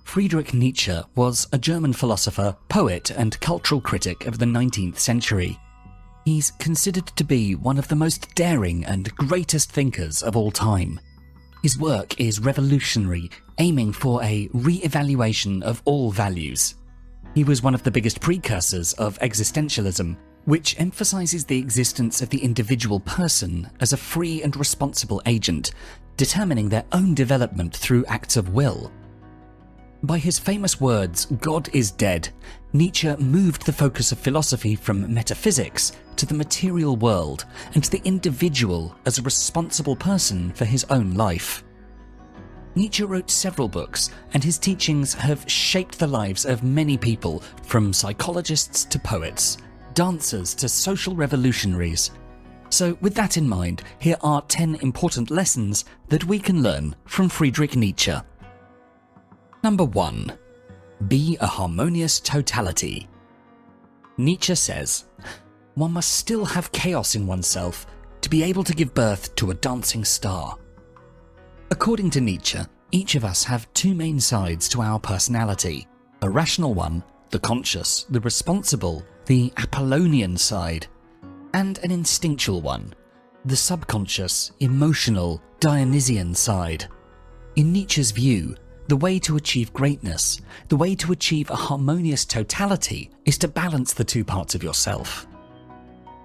Friedrich Nietzsche was a German philosopher, poet, and cultural critic of the 19th century. He's considered to be one of the most daring and greatest thinkers of all time. His work is revolutionary, aiming for a re-evaluation of all values. He was one of the biggest precursors of existentialism, which emphasizes the existence of the individual person as a free and responsible agent, determining their own development through acts of will. By his famous words, "God is dead," Nietzsche moved the focus of philosophy from metaphysics to the material world and the individual as a responsible person for his own life. Nietzsche wrote several books, and his teachings have shaped the lives of many people, from psychologists to poets, dancers to social revolutionaries. So with that in mind, here are 10 important lessons that we can learn from Friedrich Nietzsche. Number 1. Be a harmonious totality. Nietzsche says, "One must still have chaos in oneself to be able to give birth to a dancing star." According to Nietzsche, each of us have two main sides to our personality: a rational one, the conscious, the responsible, the Apollonian side, and an instinctual one, the subconscious, emotional, Dionysian side. In Nietzsche's view, the way to achieve greatness, the way to achieve a harmonious totality, is to balance the two parts of yourself.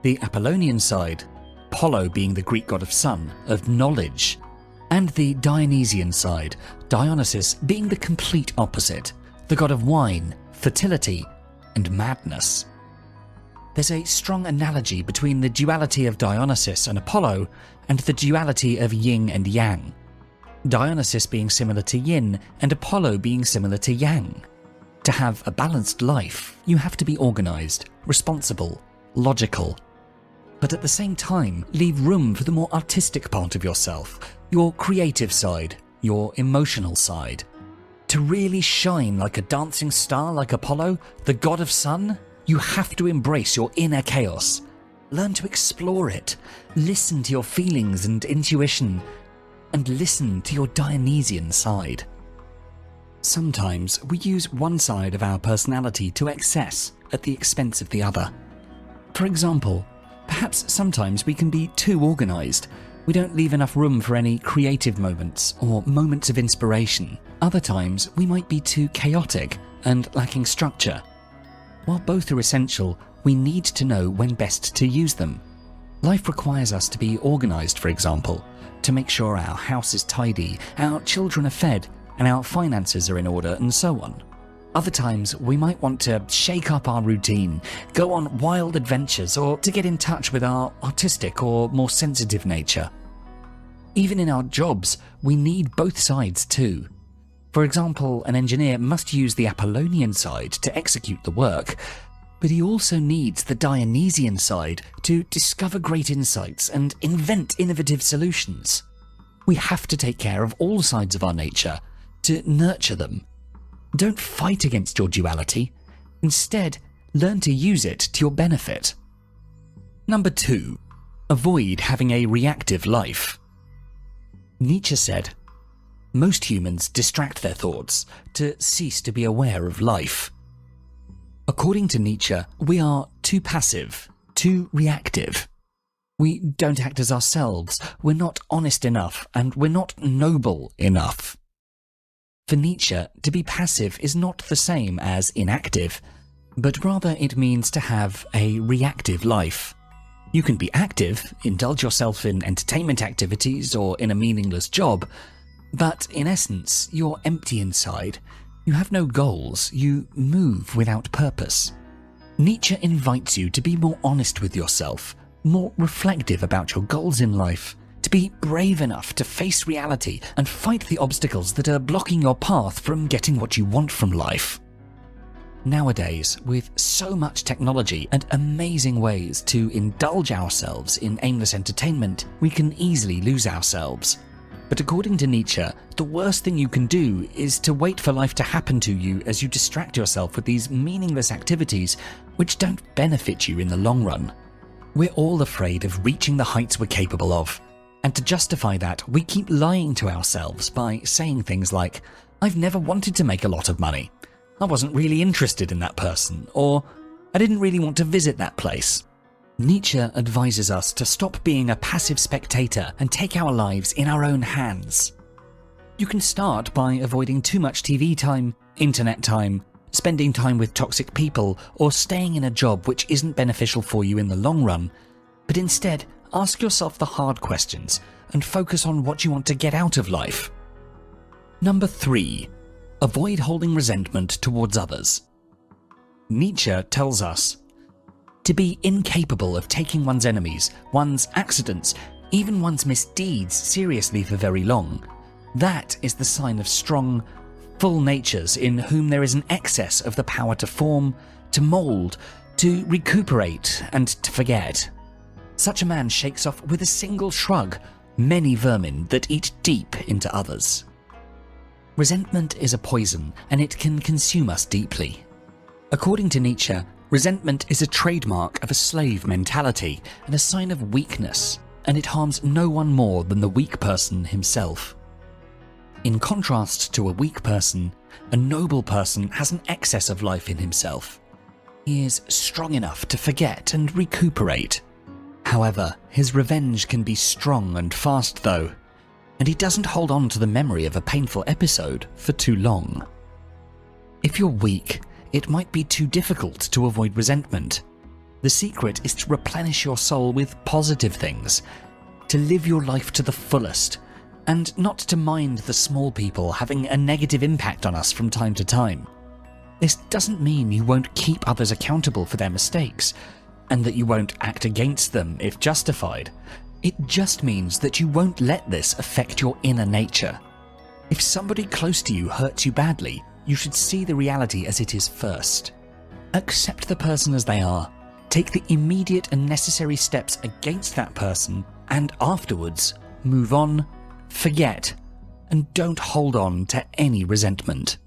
The Apollonian side, Apollo being the Greek god of sun, of knowledge, and the Dionysian side, Dionysus being the complete opposite, the god of wine, fertility, and madness. There's a strong analogy between the duality of Dionysus and Apollo and the duality of yin and yang, Dionysus being similar to yin and Apollo being similar to yang. To have a balanced life, you have to be organized, responsible, logical, but at the same time leave room for the more artistic part of yourself, your creative side, your emotional side. To really shine like a dancing star like Apollo, the god of sun, you have to embrace your inner chaos. Learn to explore it, listen to your feelings and intuition, and listen to your Dionysian side. Sometimes we use one side of our personality to excess at the expense of the other. For example, perhaps sometimes we can be too organized. We don't leave enough room for any creative moments or moments of inspiration. Other times we might be too chaotic and lacking structure. While both are essential, we need to know when best to use them. Life requires us to be organized, for example, to make sure our house is tidy, our children are fed, and our finances are in order, and so on. Other times, we might want to shake up our routine, go on wild adventures, or to get in touch with our artistic or more sensitive nature. Even in our jobs, we need both sides too. For example, an engineer must use the Apollonian side to execute the work, but he also needs the Dionysian side to discover great insights and invent innovative solutions. We have to take care of all sides of our nature, to nurture them. Don't fight against your duality. Instead, learn to use it to your benefit. Number 2. Avoid having a reactive life. Nietzsche said, "Most humans distract their thoughts to cease to be aware of life." According to Nietzsche, we are too passive, too reactive. We don't act as ourselves, we're not honest enough, and we're not noble enough. For Nietzsche, to be passive is not the same as inactive, but rather it means to have a reactive life. You can be active, indulge yourself in entertainment activities or in a meaningless job, but in essence, you're empty inside. You have no goals, you move without purpose. Nietzsche invites you to be more honest with yourself, more reflective about your goals in life, to be brave enough to face reality and fight the obstacles that are blocking your path from getting what you want from life. Nowadays, with so much technology and amazing ways to indulge ourselves in aimless entertainment, we can easily lose ourselves. But according to Nietzsche, the worst thing you can do is to wait for life to happen to you as you distract yourself with these meaningless activities which don't benefit you in the long run. We're all afraid of reaching the heights we're capable of, and to justify that, we keep lying to ourselves by saying things like, I've never wanted to make a lot of money. I wasn't really interested in that person, or I didn't really want to visit that place. Nietzsche advises us to stop being a passive spectator and take our lives in our own hands. You can start by avoiding too much TV time, internet time, spending time with toxic people, or staying in a job which isn't beneficial for you in the long run, but instead ask yourself the hard questions and focus on what you want to get out of life. Number 3. Avoid holding resentment towards others. Nietzsche tells us to be incapable of taking one's enemies, one's accidents, even one's misdeeds seriously for very long. That is the sign of strong, full natures in whom there is an excess of the power to form, to mould, to recuperate, and to forget. Such a man shakes off with a single shrug many vermin that eat deep into others. Resentment is a poison, and it can consume us deeply. According to Nietzsche, resentment is a trademark of a slave mentality and a sign of weakness, and it harms no one more than the weak person himself. In contrast to a weak person, a noble person has an excess of life in himself. He is strong enough to forget and recuperate. However, his revenge can be strong and fast though, and he doesn't hold on to the memory of a painful episode for too long. If you're weak, it might be too difficult to avoid resentment. The secret is to replenish your soul with positive things, to live your life to the fullest, and not to mind the small people having a negative impact on us from time to time. This doesn't mean you won't keep others accountable for their mistakes, and that you won't act against them if justified. It just means that you won't let this affect your inner nature. If somebody close to you hurts you badly, you should see the reality as it is first. Accept the person as they are, take the immediate and necessary steps against that person, and afterwards, move on, forget, and don't hold on to any resentment.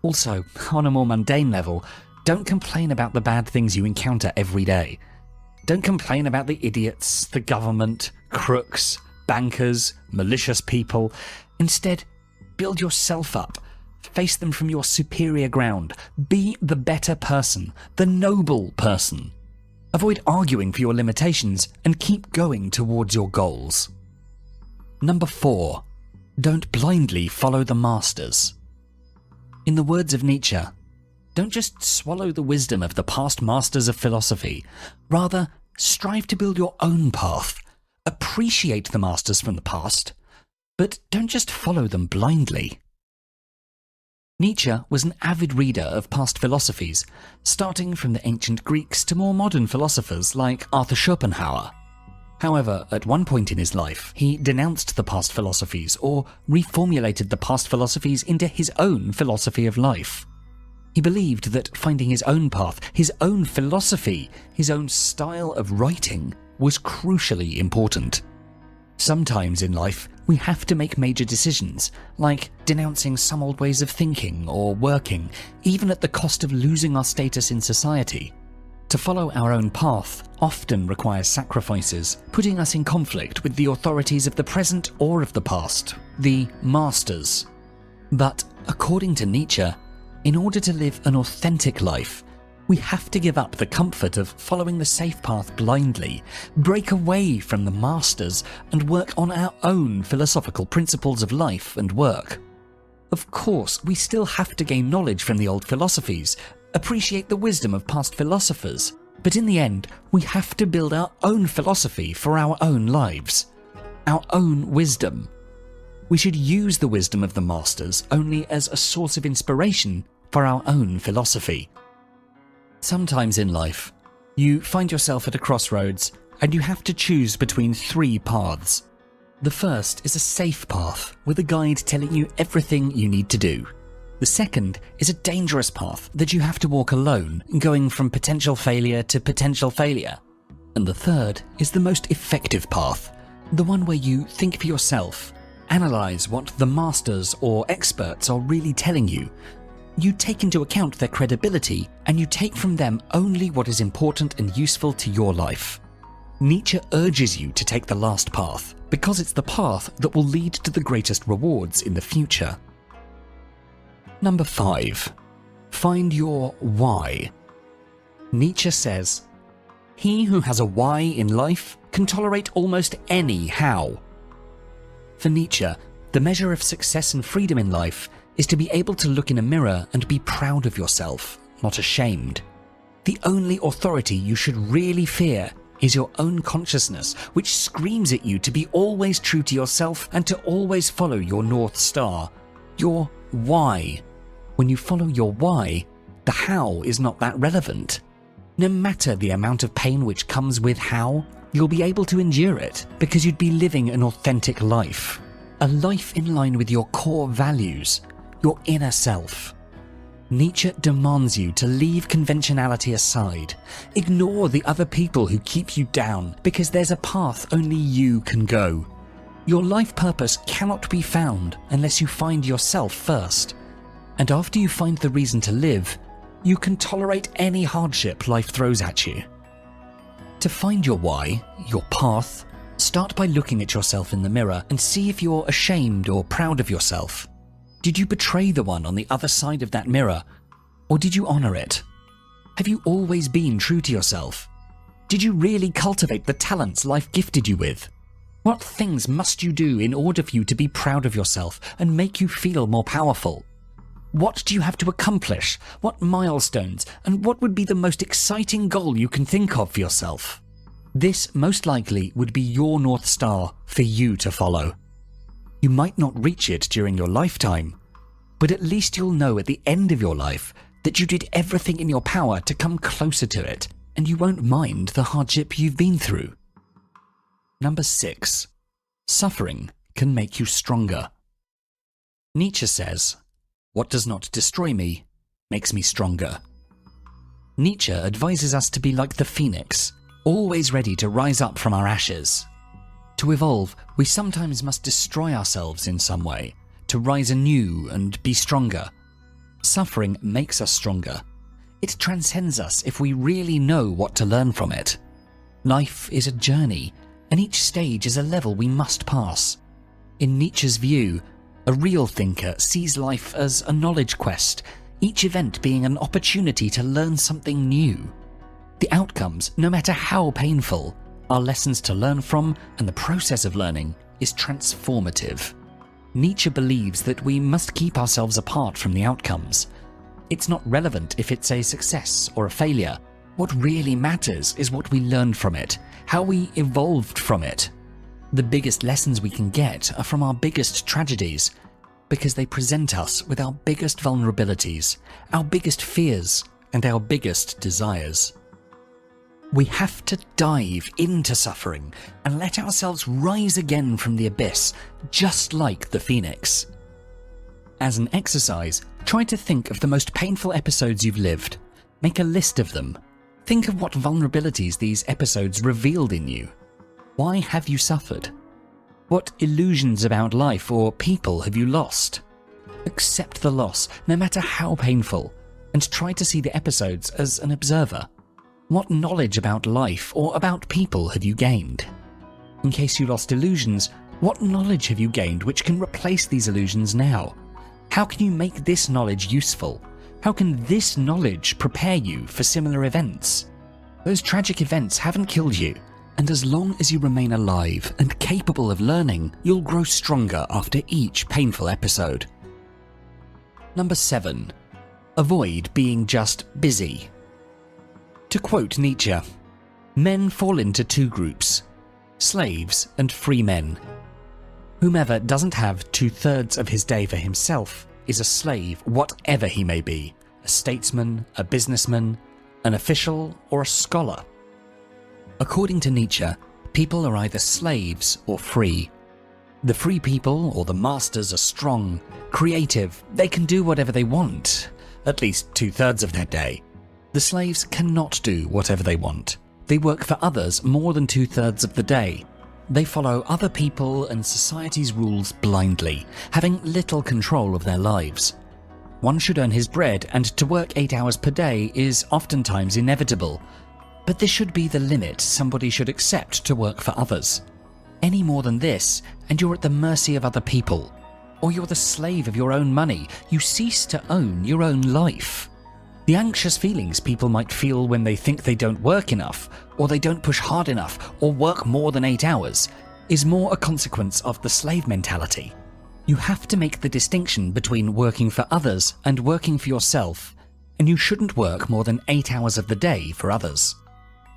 Also, on a more mundane level, don't complain about the bad things you encounter every day. Don't complain about the idiots, the government, crooks, bankers, malicious people. Instead, build yourself up. Face them from your superior ground. Be the better person, the noble person. Avoid arguing for your limitations and keep going towards your goals. Number 4. Don't blindly follow the masters. In the words of Nietzsche, don't just swallow the wisdom of the past masters of philosophy. Rather, strive to build your own path. Appreciate the masters from the past, but don't just follow them blindly. Nietzsche was an avid reader of past philosophies, starting from the ancient Greeks to more modern philosophers like Arthur Schopenhauer. However, at one point in his life, he denounced the past philosophies or reformulated the past philosophies into his own philosophy of life. He believed that finding his own path, his own philosophy, his own style of writing was crucially important. Sometimes in life, we have to make major decisions, like denouncing some old ways of thinking or working, even at the cost of losing our status in society. To follow our own path often requires sacrifices, putting us in conflict with the authorities of the present or of the past, the masters. But according to Nietzsche, in order to live an authentic life, we have to give up the comfort of following the safe path blindly, break away from the masters, and work on our own philosophical principles of life and work. Of course, we still have to gain knowledge from the old philosophies, appreciate the wisdom of past philosophers, but in the end, we have to build our own philosophy for our own lives, our own wisdom. We should use the wisdom of the masters only as a source of inspiration for our own philosophy. Sometimes in life, you find yourself at a crossroads and you have to choose between 3 paths. The first is a safe path with a guide telling you everything you need to do. The second is a dangerous path that you have to walk alone, going from potential failure to potential failure. And the third is the most effective path, the one where you think for yourself, analyze what the masters or experts are really telling you. You take into account their credibility, and you take from them only what is important and useful to your life. Nietzsche urges you to take the last path, because it's the path that will lead to the greatest rewards in the future. Number 5. Find your why. Nietzsche says, "He who has a why in life can tolerate almost any how." For Nietzsche, the measure of success and freedom in life is to be able to look in a mirror and be proud of yourself, not ashamed. The only authority you should really fear is your own consciousness, which screams at you to be always true to yourself and to always follow your North Star, your why. When you follow your why, the how is not that relevant. No matter the amount of pain which comes with how, you'll be able to endure it because you'd be living an authentic life. A life in line with your core values, your inner self. Nietzsche demands you to leave conventionality aside. Ignore the other people who keep you down because there's a path only you can go. Your life purpose cannot be found unless you find yourself first. And after you find the reason to live, you can tolerate any hardship life throws at you. To find your why, your path, start by looking at yourself in the mirror and see if you're ashamed or proud of yourself. Did you betray the one on the other side of that mirror, or did you honor it? Have you always been true to yourself? Did you really cultivate the talents life gifted you with? What things must you do in order for you to be proud of yourself and make you feel more powerful? What do you have to accomplish? What milestones? And what would be the most exciting goal you can think of for yourself? This most likely would be your North Star for you to follow. You might not reach it during your lifetime, but at least you'll know at the end of your life that you did everything in your power to come closer to it, and you won't mind the hardship you've been through. Number 6. Suffering can make you stronger. Nietzsche says, "What does not destroy me makes me stronger." Nietzsche advises us to be like the phoenix, always ready to rise up from our ashes. To evolve, we sometimes must destroy ourselves in some way, to rise anew and be stronger. Suffering makes us stronger. It transcends us if we really know what to learn from it. Life is a journey, and each stage is a level we must pass. In Nietzsche's view, a real thinker sees life as a knowledge quest, each event being an opportunity to learn something new. The outcomes, no matter how painful, are lessons to learn from, and the process of learning is transformative. Nietzsche believes that we must keep ourselves apart from the outcomes. It's not relevant if it's a success or a failure. What really matters is what we learned from it, how we evolved from it. The biggest lessons we can get are from our biggest tragedies, because they present us with our biggest vulnerabilities, our biggest fears, and our biggest desires. We have to dive into suffering and let ourselves rise again from the abyss, just like the phoenix. As an exercise, try to think of the most painful episodes you've lived. Make a list of them. Think of what vulnerabilities these episodes revealed in you. Why have you suffered? What illusions about life or people have you lost? Accept the loss, no matter how painful, and try to see the episodes as an observer. What knowledge about life or about people have you gained? In case you lost illusions, what knowledge have you gained which can replace these illusions now? How can you make this knowledge useful? How can this knowledge prepare you for similar events? Those tragic events haven't killed you, and as long as you remain alive and capable of learning, you'll grow stronger after each painful episode. Number 7. Avoid being just busy. To quote Nietzsche, "Men fall into two groups, slaves and free men. Whomever doesn't have 2/3 of his day for himself is a slave, whatever he may be, a statesman, a businessman, an official, or a scholar." According to Nietzsche, people are either slaves or free. The free people, or the masters, are strong, creative, they can do whatever they want, at least 2/3 of their day. The slaves cannot do whatever they want. They work for others more than 2/3 of the day. They follow other people and society's rules blindly, having little control of their lives. One should earn his bread, and to work 8 hours per day is oftentimes inevitable. But this should be the limit somebody should accept to work for others. Any more than this, and you're at the mercy of other people. or you're the slave of your own money. You cease to own your own life. The anxious feelings people might feel when they think they don't work enough, or they don't push hard enough, or work more than 8 hours, is more a consequence of the slave mentality. You have to make the distinction between working for others and working for yourself, and you shouldn't work more than 8 hours of the day for others.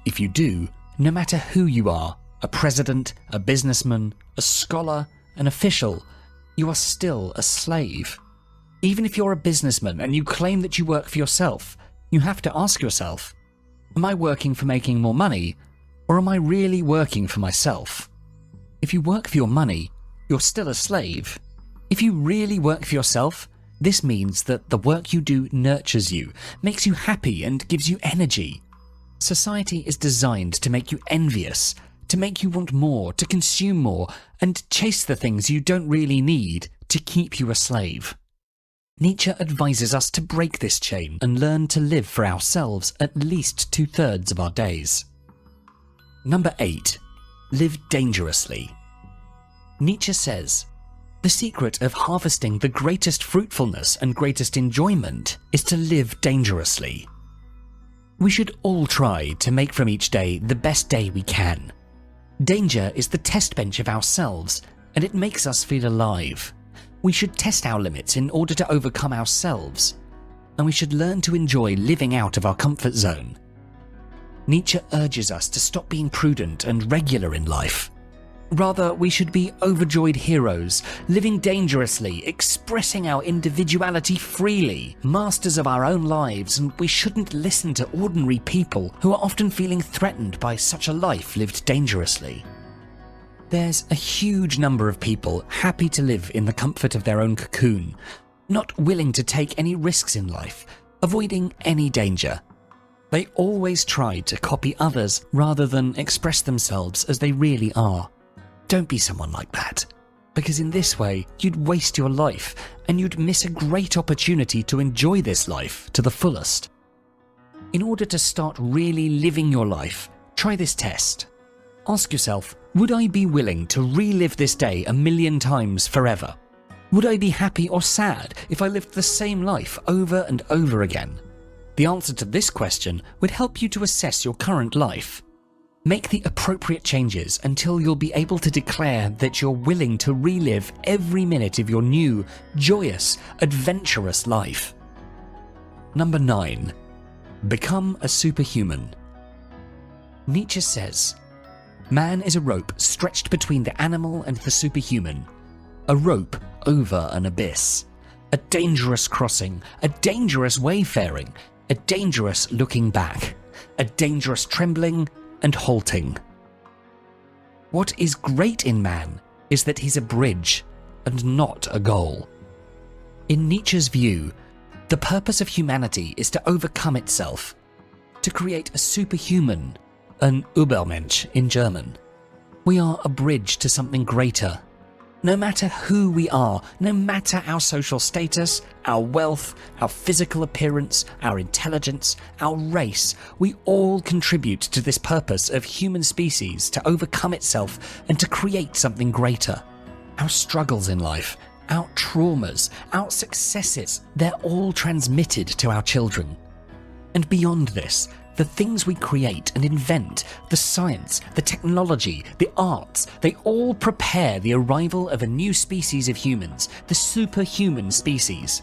If you do, no matter who you are, a president, a businessman, a scholar, an official, you are still a slave. Even if you're a businessman and you claim that you work for yourself, you have to ask yourself, am I working for making more money, or am I really working for myself? If you work for your money, you're still a slave. If you really work for yourself, this means that the work you do nurtures you, makes you happy and gives you energy. Society is designed to make you envious, to make you want more, to consume more, and chase the things you don't really need to keep you a slave. Nietzsche advises us to break this chain and learn to live for ourselves at least 2/3 of our days. Number 8. Live dangerously. Nietzsche says, the secret of harvesting the greatest fruitfulness and greatest enjoyment is to live dangerously. We should all try to make from each day the best day we can. Danger is the test bench of ourselves, and it makes us feel alive. We should test our limits in order to overcome ourselves, and we should learn to enjoy living out of our comfort zone. Nietzsche urges us to stop being prudent and regular in life. Rather, we should be overjoyed heroes, living dangerously, expressing our individuality freely, masters of our own lives, and we shouldn't listen to ordinary people who are often feeling threatened by such a life lived dangerously. There's a huge number of people happy to live in the comfort of their own cocoon, not willing to take any risks in life, avoiding any danger. They always try to copy others rather than express themselves as they really are. Don't be someone like that, because in this way you'd waste your life and you'd miss a great opportunity to enjoy this life to the fullest. In order to start really living your life, try this test. Ask yourself, would I be willing to relive this day 1,000,000 times forever? Would I be happy or sad if I lived the same life over and over again? The answer to this question would help you to assess your current life. Make the appropriate changes until you'll be able to declare that you're willing to relive every minute of your new, joyous, adventurous life. Number 9. Become a superhuman. Nietzsche says, man is a rope stretched between the animal and the superhuman, a rope over an abyss, a dangerous crossing, a dangerous wayfaring, a dangerous looking back, a dangerous trembling and halting. What is great in man is that he's a bridge and not a goal. In Nietzsche's view, the purpose of humanity is to overcome itself, to create a superhuman, an Übermensch in German. We are a bridge to something greater. No matter who we are, no matter our social status, our wealth, our physical appearance, our intelligence, our race, we all contribute to this purpose of human species to overcome itself and to create something greater. Our struggles in life, our traumas, our successes, they're all transmitted to our children. And beyond this, the things we create and invent, the science, the technology, the arts, they all prepare the arrival of a new species of humans, the superhuman species.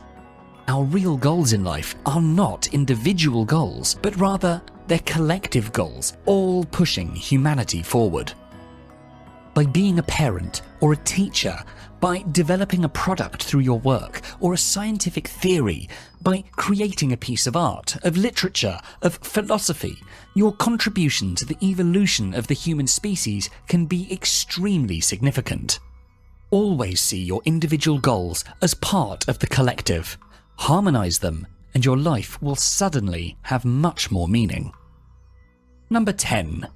Our real goals in life are not individual goals, but rather they're collective goals, all pushing humanity forward. By being a parent or a teacher, by developing a product through your work or a scientific theory, by creating a piece of art, of literature, of philosophy, your contribution to the evolution of the human species can be extremely significant. Always see your individual goals as part of the collective. Harmonize them, and your life will suddenly have much more meaning. Number 10.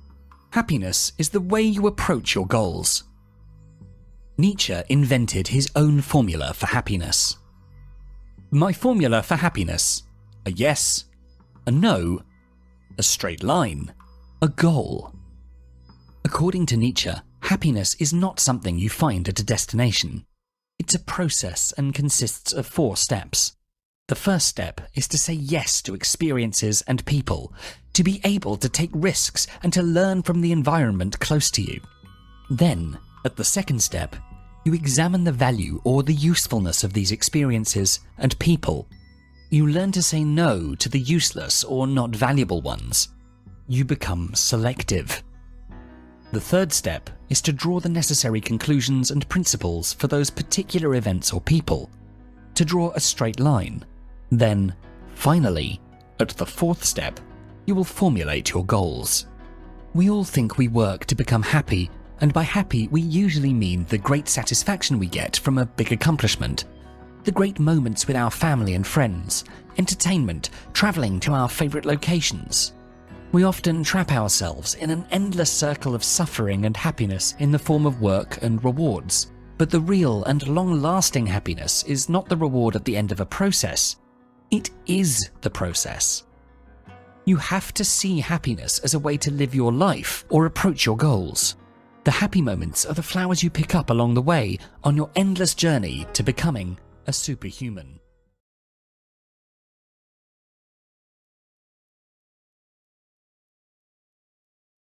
Happiness is the way you approach your goals. Nietzsche invented his own formula for happiness. My formula for happiness: a yes, a no, a straight line, a goal. According to Nietzsche, happiness is not something you find at a destination. It's a process and consists of 4 steps. The first step is to say yes to experiences and people, to be able to take risks and to learn from the environment close to you. Then, at the second step, you examine the value or the usefulness of these experiences and people. You learn to say no to the useless or not valuable ones. You become selective. The third step is to draw the necessary conclusions and principles for those particular events or people, to draw a straight line. Then, finally, at the fourth step, you will formulate your goals. We all think we work to become happy, and by happy we usually mean the great satisfaction we get from a big accomplishment, the great moments with our family and friends, entertainment, travelling to our favourite locations. We often trap ourselves in an endless circle of suffering and happiness in the form of work and rewards. But the real and long-lasting happiness is not the reward at the end of a process. It is the process. You have to see happiness as a way to live your life or approach your goals. The happy moments are the flowers you pick up along the way on your endless journey to becoming a superhuman.